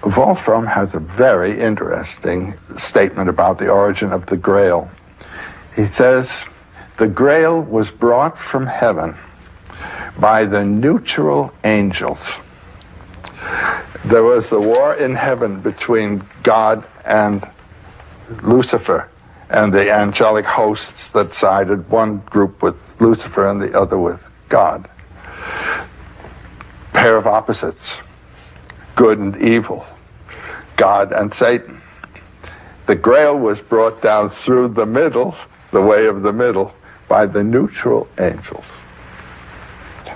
Wolfram has a very interesting statement about the origin of the Grail. He says, the Grail was brought from heaven by the neutral angels. There was the war in heaven between God and Lucifer and the angelic hosts that sided, one group with Lucifer and the other with God. Pair of opposites, good and evil, God and Satan. The Grail was brought down through the middle, the way of the middle, by the neutral angels.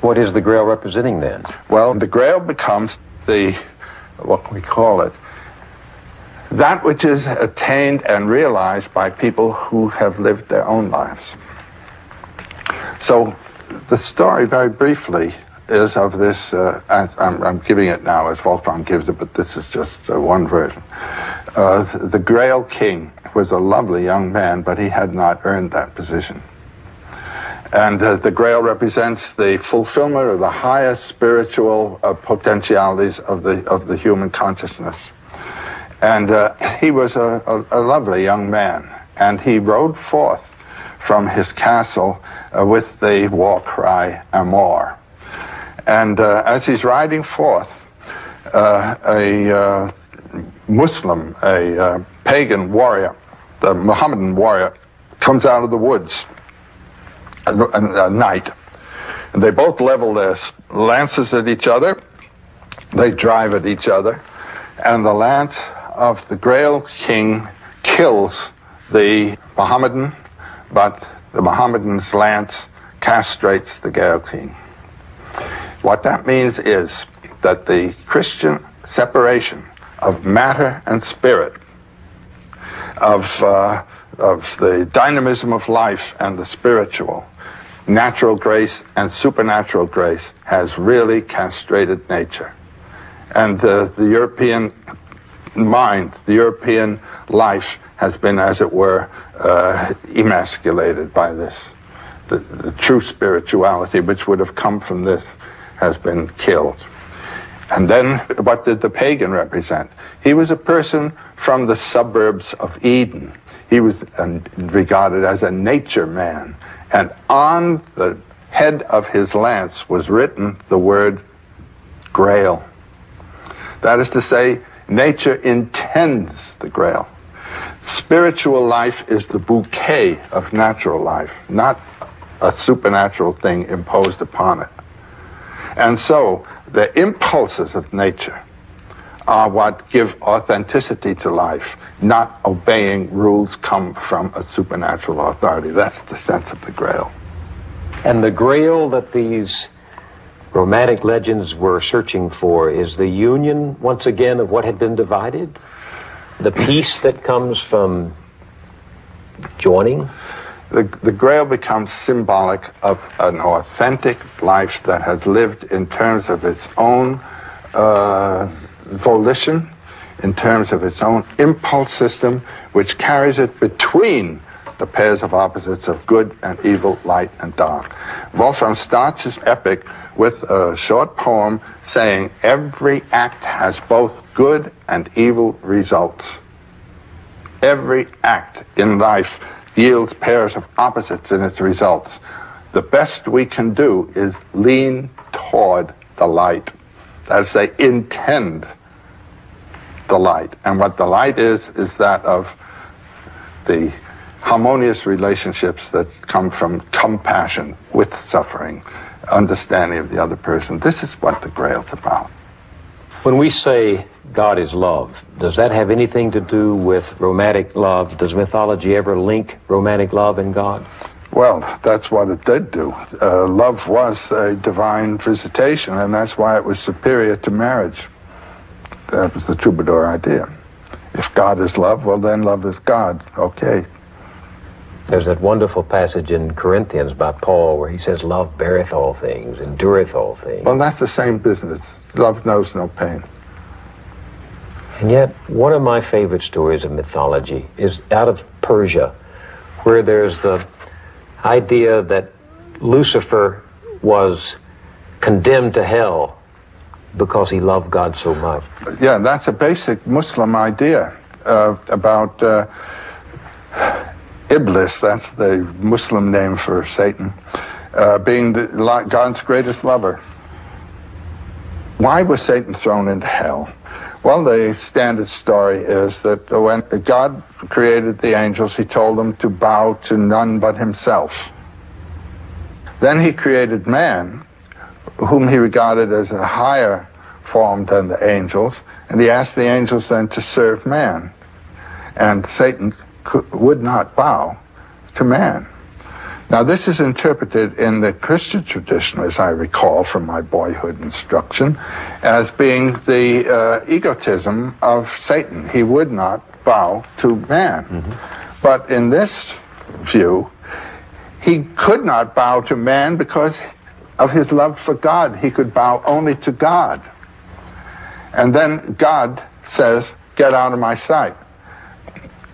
What is the Grail representing then? Well, the Grail becomes what can we call it? That which is attained and realized by people who have lived their own lives. So the story, very briefly, is of this, I'm giving it now as Wolfram gives it, but this is just one version. The Grail King was a lovely young man, but he had not earned that position. And the Grail represents the fulfillment of the highest spiritual potentialities of the human consciousness. And he was a lovely young man, and he rode forth from his castle with the war cry, Amor. And as he's riding forth, a Muslim, a pagan warrior, the Mohammedan warrior, comes out of the woods, a knight, and they both level their lances at each other. They drive at each other, and the lance of the Grail King kills the Mohammedan, but the Mohammedan's lance castrates the Grail King. What that means is that the Christian separation of matter and spirit, of the dynamism of life and the spiritual, natural grace and supernatural grace, has really castrated nature. And the European mind, the European life has been, as it were, emasculated by this. The true spirituality, which would have come from this, has been killed. And then, what did the pagan represent? He was a person from the suburbs of Eden. He was regarded as a nature man. And on the head of his lance was written the word Grail. That is to say, nature intends the Grail. Spiritual life is the bouquet of natural life, not a supernatural thing imposed upon it. And so, the impulses of nature are what give authenticity to life. Not obeying rules come from a supernatural authority. That's the sense of the Grail. And the Grail that these romantic legends were searching for is the union, once again, of what had been divided? The peace that comes from joining? The Grail becomes symbolic of an authentic life that has lived in terms of its own volition, in terms of its own impulse system, which carries it between the pairs of opposites of good and evil, light and dark. Wolfram starts his epic with a short poem saying every act has both good and evil results. Every act in life yields pairs of opposites in its results. The best we can do is lean toward the light. That is, say, intend the light. And what the light is that of the harmonious relationships that come from compassion with suffering, understanding of the other person. This is what the Grail's about. When we say God is love, does that have anything to do with romantic love? Does mythology ever link romantic love and God? Well, that's what it did do. Love was a divine visitation, and that's why it was superior to marriage. That was the troubadour idea. If God is love, well then love is God. Okay. There's that wonderful passage in Corinthians by Paul where he says, love beareth all things, endureth all things. Well, that's the same business. Love knows no pain. And yet, one of my favorite stories of mythology is out of Persia, where there's the idea that Lucifer was condemned to hell because he loved God so much. Yeah, that's a basic Muslim idea about Iblis, that's the Muslim name for Satan, being God's greatest lover. Why was Satan thrown into hell? Well, the standard story is that when God created the angels, he told them to bow to none but himself. Then he created man, whom he regarded as a higher form than the angels, and he asked the angels then to serve man. And Satan would not bow to man. Now, this is interpreted in the Christian tradition, as I recall from my boyhood instruction, as being the egotism of Satan. He would not bow to man. Mm-hmm. But in this view, he could not bow to man because of his love for God. He could bow only to God. And then God says, "Get out of my sight."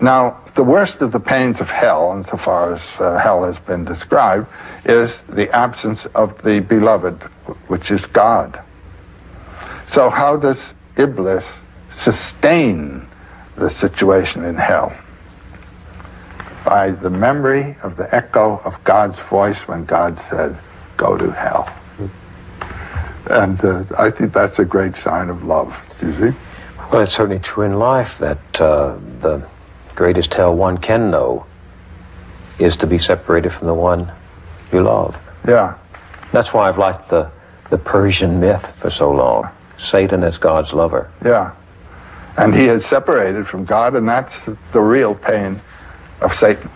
Now, the worst of the pains of hell, insofar as hell has been described, is the absence of the beloved, which is God. So how does Iblis sustain the situation in hell? By the memory of the echo of God's voice when God said, "Go to hell." And I think that's a great sign of love, do you see? Well, it's certainly true in life that the greatest hell one can know is to be separated from the one you love. Yeah. That's why I've liked the Persian myth for so long. Satan as God's lover. Yeah. And he is separated from God, and that's the real pain of Satan.